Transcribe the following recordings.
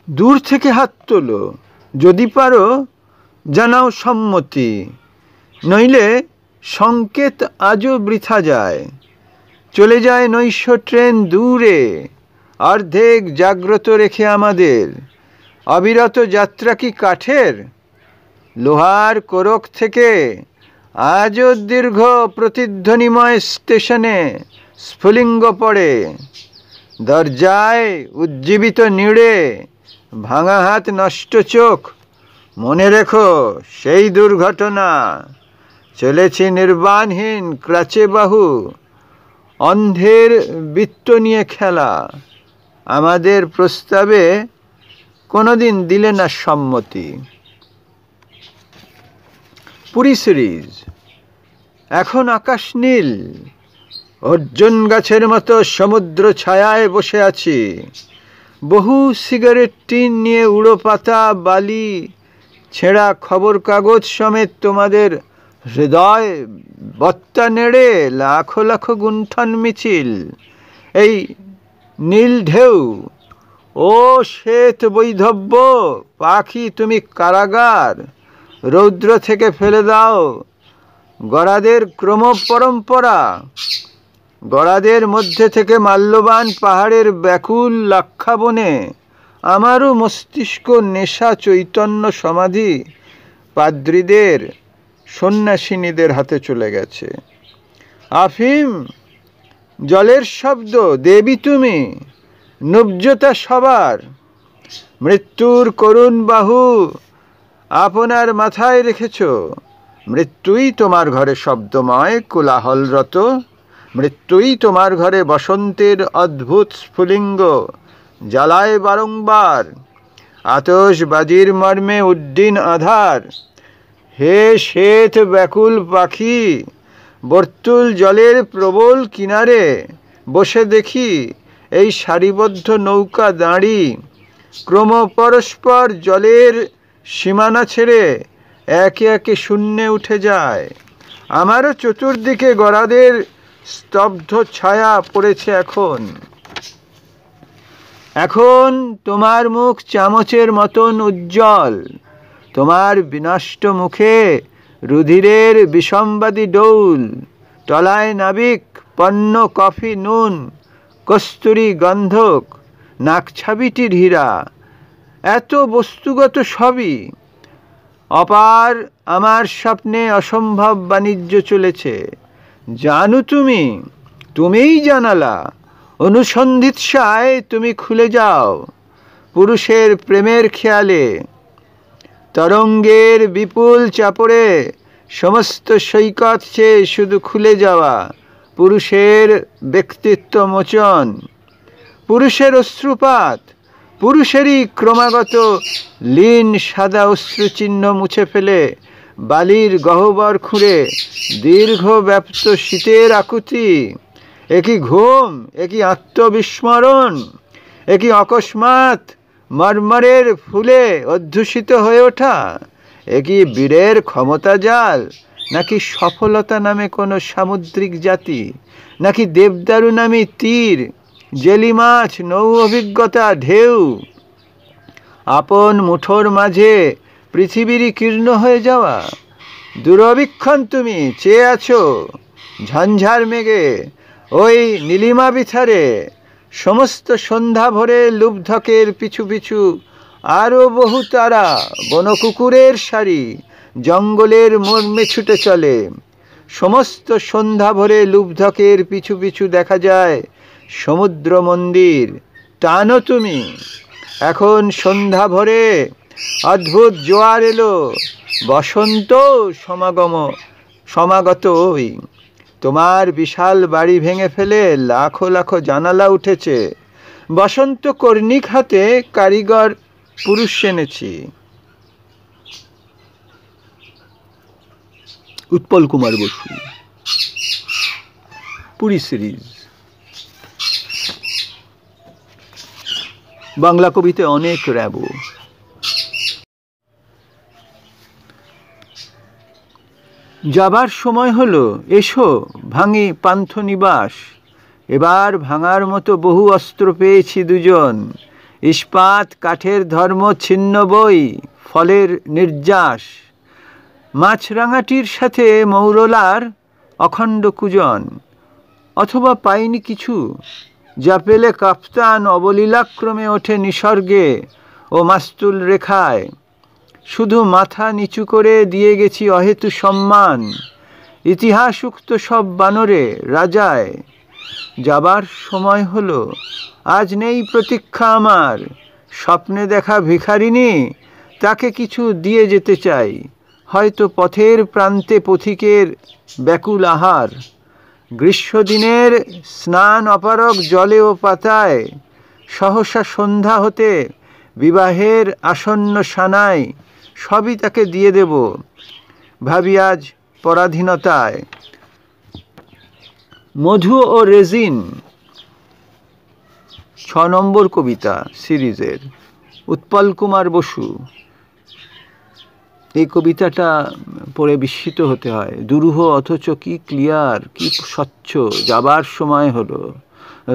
দূর থেকে হাত তোলো, যদি পারো জানাও সম্মতি, নইলে সংকেত আজও বৃথা যায়। চলে যায় নৈশ ট্রেন দূরে, অর্ধেক জাগ্রত রেখে আমাদের। অবিরত যাত্রা কি কাঠের? লোহার কোরক থেকে আজও দীর্ঘ প্রতিধ্বনিময় স্টেশনে স্ফুলিঙ্গ পড়ে। দরজায় উজ্জীবিত নিড়ে, ভাঙা হাত, নষ্ট চোখ, মনে রেখো সেই দুর্ঘটনা। চলেছি নির্বাণহীন ক্রাচে বাহু, অন্ধের বৃত্ত নিয়ে খেলা। আমাদের প্রস্তাবে কোনোদিন দিলে না সম্মতি। পুরী সিরিজ। এখন আকাশ নীল, অর্জুন গাছের মতো সমুদ্র ছায়ায় বসে আছি। বহু সিগারেট টিন নিয়ে উড়ো পাতা, বালি, ছেঁড়া খবর কাগজ সমেত তোমাদের হৃদয় বত্তা নেড়ে লাখো লাখো গুণ্ঠন মিছিল। এই নীল ঢেউ, ও শ্বেত বৈধব্য পাখি, তুমি কারাগার। রৌদ্র থেকে ফেলে দাও গরাদের ক্রম পরম্পরা। গরাদের মধ্যে থেকে মাল্যবান পাহাড়ের ব্যাকুল লাক্ষাবনে আমারও মস্তিষ্ক নেশা চৈতন্য সমাধি পাদ্রীদের, সন্ন্যাসিনীদের হাতে চলে গেছে। আফিম, জলের শব্দ, দেবী তুমি, নুব্জতা সবার। মৃত্যুর করুণ বাহু আপনার মাথায় রেখেছ। মৃত্যুই তোমার ঘরে শব্দময় কোলাহলরত। মৃত্যুই তোমার ঘরে বসন্তের অদ্ভুত স্ফুলিঙ্গ জ্বালায় বারংবার। আতশবাজির মর্মে উড্ডিন আধার। হে শ্বেত ব্যাকুল পাখি, বর্তুল জলের প্রবল কিনারে বসে দেখি এই সারিবদ্ধ নৌকা দাঁড়ি ক্রম পরস্পর জলের সীমানা ছেড়ে একে একে শূন্যে উঠে যায়। আমারও চতুর্দিকে গরাদের স্তব্ধ ছায়া পড়েছে। এখন তোমার মুখ চামচের মতন উজ্জ্বল। তোমার বিনষ্ট মুখে রুধিরের বিষমবাদী ডৌল। তলায় নাবিক, পণ্য, কফি, নুন, কস্তুরী, গন্ধক, নাকছাবিটির হীরা। এত বস্তুগত সবই। অপার আমার স্বপ্নে অসম্ভব বাণিজ্য চলেছে। জানো তুমিই জানালা। অনুসন্ধিৎসায় তুমি খুলে যাও পুরুষের প্রেমের খেয়ালে। তরঙ্গের বিপুল চাপড়ে সমস্ত সৈকত চেয়ে শুধু খুলে যাওয়া পুরুষের ব্যক্তিত্ব মোচন। পুরুষের অশ্রুপাত, পুরুষেরই ক্রমাগত লীন সাদা অশ্রুচিহ্ন মুছে ফেলে বালির গহ্বর খুঁড়ে দীর্ঘ ব্যাপ্ত শীতের আকুতি। একই ঘুম, একই আত্মবিস্মরণ, একই অকস্মাৎ মর্মরের ফুলে অধ্যুষিত হয়ে ওঠা। একই বীরের ক্ষমতা জাল, নাকি সফলতা নামে কোনো সামুদ্রিক জাতি, নাকি দেবদারু নামী তীর, জেলি মাছ, নৌ অভিজ্ঞতা, ঢেউ। আপন মুঠোর মাঝে পৃথিবীরই কীর্ণ হয়ে যাওয়া। দুরবিক্ষণ তুমি চেয়ে আছো ঝঞ্ঝার মেঘে, ওই নীলিমা বিথারে। সমস্ত সন্ধ্যা ভরে লুব্ধকের পিছু পিছু আরও বহু তারা বনকুকুরের সারি জঙ্গলের মর্মে ছুটে চলে। সমস্ত সন্ধ্যা ভরে লুব্ধকের পিছু পিছু দেখা যায় সমুদ্র মন্দির। টানো তুমি। এখন সন্ধ্যা ভরে অদ্ভুত জোয়ার এলো, বসন্ত সমাগত। ওই তোমার বিশাল বাড়ি ভেঙে ফেলে লাখো লাখো জানালা উঠেছে। বসন্ত কর্ণিক হাতে কারিগর পুরুষ এনেছি। উৎপল কুমার বসু। পুরী সিরিজ। বাংলা কবিতে অনেক র্যাবো। যাবার সময় হলো, এসো ভাঙি পান্থনিবাস। এবার ভাঙার মতো বহু অস্ত্র পেয়েছি দুজন। ইস্পাত কাঠের ধর্ম ছিন্ন বই, ফলের নির্যাস। মাছরাঙাটির সাথে মৌরলার অখণ্ড কুজন। অথবা পাইনি কিছু, যা পেলে কাপ্তান অবলীলাক্রমে ওঠে নিসর্গে ও মাস্তুল রেখায়। শুধু মাথা নিচু করে দিয়ে গেছি অহেতু সম্মান, ইতিহাস উক্ত সব বানরে রাজায়। যাবার সময় হলো, আজ নেই প্রতীক্ষা আমার। স্বপ্নে দেখা ভিখারিনী, তাকে কিছু দিয়ে যেতে চাই, হয়তো পথের প্রান্তে পথিকের ব্যাকুল আহার। গ্রীষ্মদিনের স্নান অপারগ জলে ও পাতায়, সহসা সন্ধ্যা হতে বিবাহের আসন্ন সানায়, সবই তাকে দিয়ে দেব ভাবি আজ পরাধীনতায়। মধু ও রেজিন 6 নম্বর কবিতা সিরিজের, উৎপল কুমার বসু। এই কবিতাটা পড়ে বিস্মিত হতে হয়। দুরূহ অথচ কি ক্লিয়ার, কি স্বচ্ছ। যাবার সময় হলো,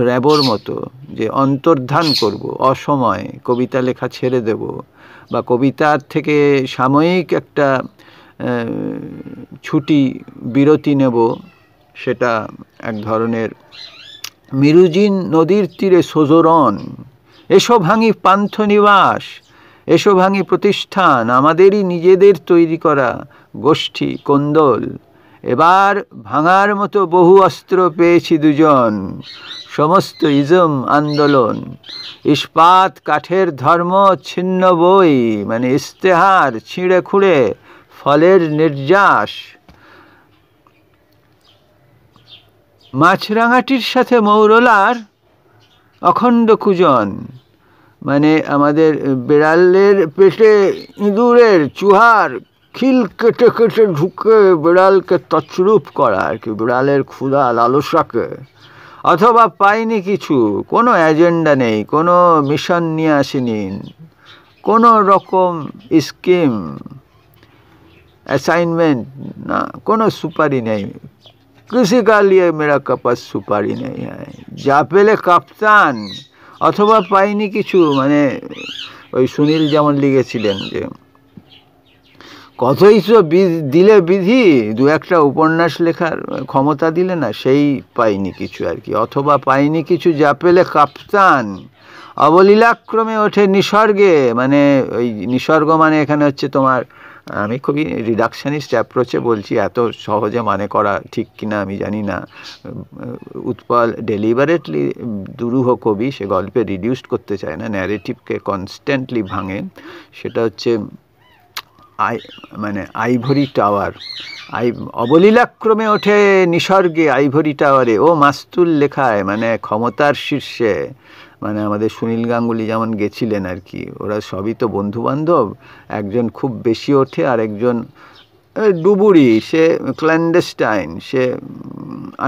র্যাবোর মতো যে অন্তর্ধান করব, অসময় কবিতা লেখা ছেড়ে দেব, বা কবিতার থেকে সাময়িক একটা ছুটি বিরতি নেব, সেটা এক ধরনের মিরুজিন নদীর তীরে সোজরন। এসো ভাঙি পান্থনিবাস, এসো ভাঙি প্রতিষ্ঠান, আমাদেরই নিজেদের তৈরি করা গোষ্ঠী কোন্দল। এবার ভাঙার মতো বহু অস্ত্র পেয়েছি দুজন, সমস্ত ইজম আন্দোলন। ইস্পাত কাঠের ধর্ম ছিন্ন বই, মানে ইস্তেহার ছিঁড়ে খুঁড়ে ফলের নির্যাস। মাছরাঙাটির সাথে মৌরলার অখণ্ড কুজন, মানে আমাদের বিড়ালের পেটে ইঁদুরের চুহার খিল কেটে কেটে ঢুকে বিড়ালকে তছরূপ করা আর কি, বিড়ালের ক্ষুধা লালসাকে। অথবা পাইনি কিছু, কোনো এজেন্ডা নেই, কোনো মিশন নিয়ে আসেনি, কোনো রকম স্কিম অ্যাসাইনমেন্ট না, কোনো সুপারি নেই। किसी का लिए मेरा कपास सुपारी नहीं है। যা পেলে কাপ্তান, অথবা পাইনি কিছু, মানে ওই সুনীল যেমন লিখেছিলেন যে কতই তো দিলে বিধি, দু একটা উপন্যাস লেখার ক্ষমতা দিলে না, সেই পাইনি কিছু আর কি। অথবা পাইনি কিছু, যা পেলে কাপ্তান অবলীলাক্রমে ওঠে নিসর্গে। মানে ওই নিসর্গ মানে এখানে হচ্ছে তোমার, আমি খুবই রিডাকশনিস্ট অ্যাপ্রোচে বলছি, এত সহজে মানে করা ঠিক কিনা আমি জানি না। উৎপল ডেলিভারেটলি দুরূহ কবি, সে গল্পে রিডিউসড করতে চায় না, ন্যারেটিভকে কনস্ট্যান্টলি ভাঙে। সেটা হচ্ছে মানে আইভরি টাওয়ার, অবলীলাক্রমে ওঠে নিসর্গে আইভরি টাওয়ারে, ও মাস্তুল লেখায়, মানে ক্ষমতার শীর্ষে। মানে আমাদের সুনীল গাঙ্গুলি যেমন গেছিলেন আর কি, ওরা সবই তো বন্ধুবান্ধব। একজন খুব বেশি ওঠে, আর একজন ডুবুরি, সে ক্ল্যান্ডেস্টাইন, সে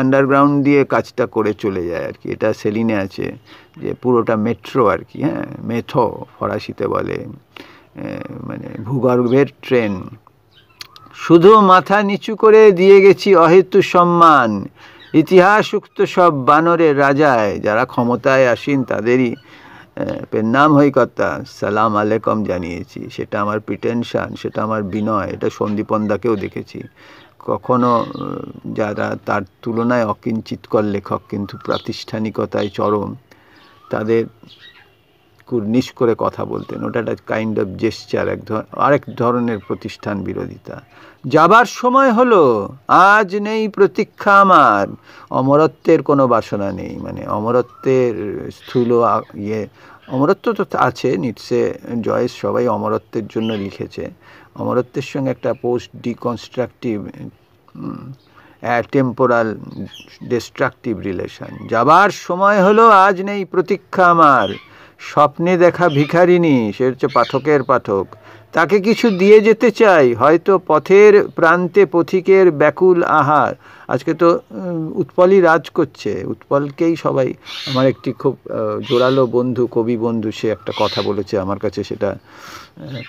আন্ডারগ্রাউন্ড দিয়ে কাজটা করে চলে যায় আর কি। এটা সেলিনে আছে যে পুরোটা মেট্রো আর কি, হ্যাঁ, মেথো ফরাসিতে বলে, মানে ভূগর্ভের ট্রেন। শুধু মাথা নিচু করে দিয়ে গেছি অহেতু সম্মান, ইতিহাস উক্ত সব বানরের রাজায়। যারা ক্ষমতায় আসেন তাদেরই পেন্নাম হইকর্তা সালাম আলেকম জানিয়েছি। সেটা আমার প্রিটেনশন, সেটা আমার বিনয়। এটা সন্দীপনদাকেও দেখেছি। কখনো যারা তার তুলনায় অকিঞ্চিতকর লেখক কিন্তু প্রাতিষ্ঠানিকতায় চরম, তাদের কুর্নিশ করে কথা বলতেন। ওটা একটা কাইন্ড অফ জেস্চার, আরেক ধরনের প্রতিষ্ঠান বিরোধিতা। যাবার সময় হলো, আজ নেই প্রতীক্ষা আমার। অমরত্বের কোনো বাসনা নেই, মানে অমরত্বের স্থূল অমরত্ব তো আছে, নিটসে, জয়েস সবাই অমরত্বের জন্য লিখেছে। অমরত্বের সঙ্গে একটা পোস্ট ডিকনস্ট্রাকটিভ টেম্পোরাল ডিস্ট্রাকটিভ রিলেশন। যাবার সময় হলো, আজ নেই প্রতীক্ষা আমার। স্বপ্নে দেখা ভিখারিনী, সে হচ্ছে পাঠকের পাঠক, তাকে কিছু দিয়ে যেতে চাই, হয়তো পথের প্রান্তে পথিকের ব্যাকুল আহার। আজকে তো উৎপলই রাজ করছে, উৎপলকেই সবাই। আমার একটি খুব জোরালো বন্ধু, কবি বন্ধু, সে একটা কথা বলেছে আমার কাছে, সেটা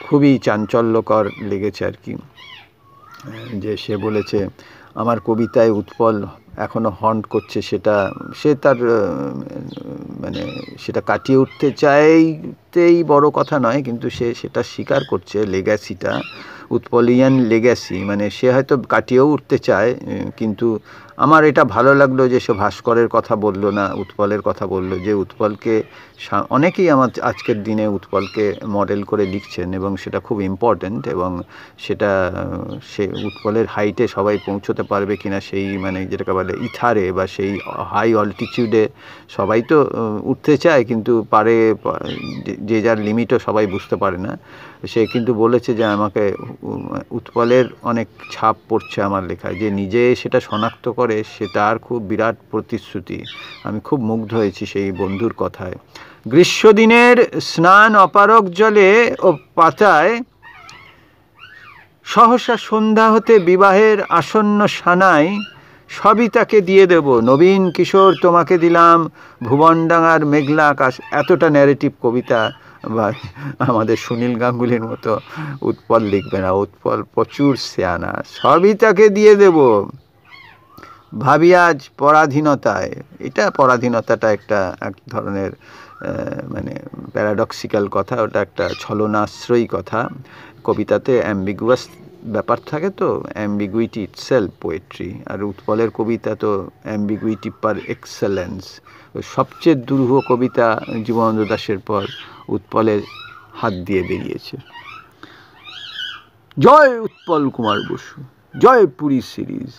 খুবই চাঞ্চল্যকর লেগেছে আর কি। যে সে বলেছে, আমার কবিতায় উৎপল এখনো হন্ট করছে, সেটা সে তার মানে সেটা কাটিয়ে উঠতে চাইতেই বড় কথা নয়, কিন্তু সে সেটা স্বীকার করছে, লেগ্যাসিটা, উৎপলিয়ান লেগ্যাসি, মানে সে হয়তো কাটিয়েও উঠতে চায়। কিন্তু আমার এটা ভালো লাগলো যে সে ভাস্করের কথা বললো না, উৎপলের কথা বললো, যে উৎপলকে অনেকেই আমার আজকের দিনে উৎপলকে মডেল করে লিখছেন এবং সেটা খুব ইম্পর্ট্যান্ট, এবং সেটা সে উৎপলের হাইটে সবাই পৌঁছতে পারবে কিনা, সেই মানে যেটাকে বলে ইথারে বা সেই হাই অল্টিটিউডে সবাই তো উঠতে চায়, কিন্তু পারে, যে যার লিমিটও সবাই বুঝতে পারে না। সে কিন্তু বলেছে যে আমাকে উৎপলের অনেক ছাপ পড়ছে আমার লেখায়, যে নিজে সেটা শনাক্ত করে, সে তার খুব বিরাট প্রতিশ্রুতি। আমি খুব মুগ্ধ হয়েছি সেই বন্ধুর কথায়। গ্রীষ্মদিনের স্নান অপারগ জলে ও পাতায়, সহসা সন্ধ্যা হতে বিবাহের আসন্ন সানাই, সবই তাকে দিয়ে দেব, নবীন কিশোর তোমাকে দিলাম, ভুবনডাঙার মেঘলা আকাশ। এতটা ন্যারেটিভ কবিতা বা আমাদের সুনীল গাঙ্গুলির মতো উৎপল লিখবে না, উৎপল প্রচুর সেয়ানা। সবই তাকে দিয়ে দেব, ভাবি আজ পরাধীনতায়। এটা পরাধীনতাটা একটা এক ধরনের মানে প্যারাডক্সিক্যাল কথা, ওটা একটা ছলনাশ্রয়ী কথা। কবিতাতে অ্যাম্বিগুয়াস ব্যাপার থাকে, তো অ্যাম্বিগুইটি ইটসেলফ পোয়েট্রি। আর উৎপলের কবিতা তো অ্যাম্বিগুইটি পার এক্সেলেন্স। সবচেয়ে দুরূহ কবিতা জীবনানন্দ দাশের পর উৎপলের হাত দিয়ে বেরিয়েছে। জয় উৎপল কুমার বসু, জয় পুরী সিরিজ।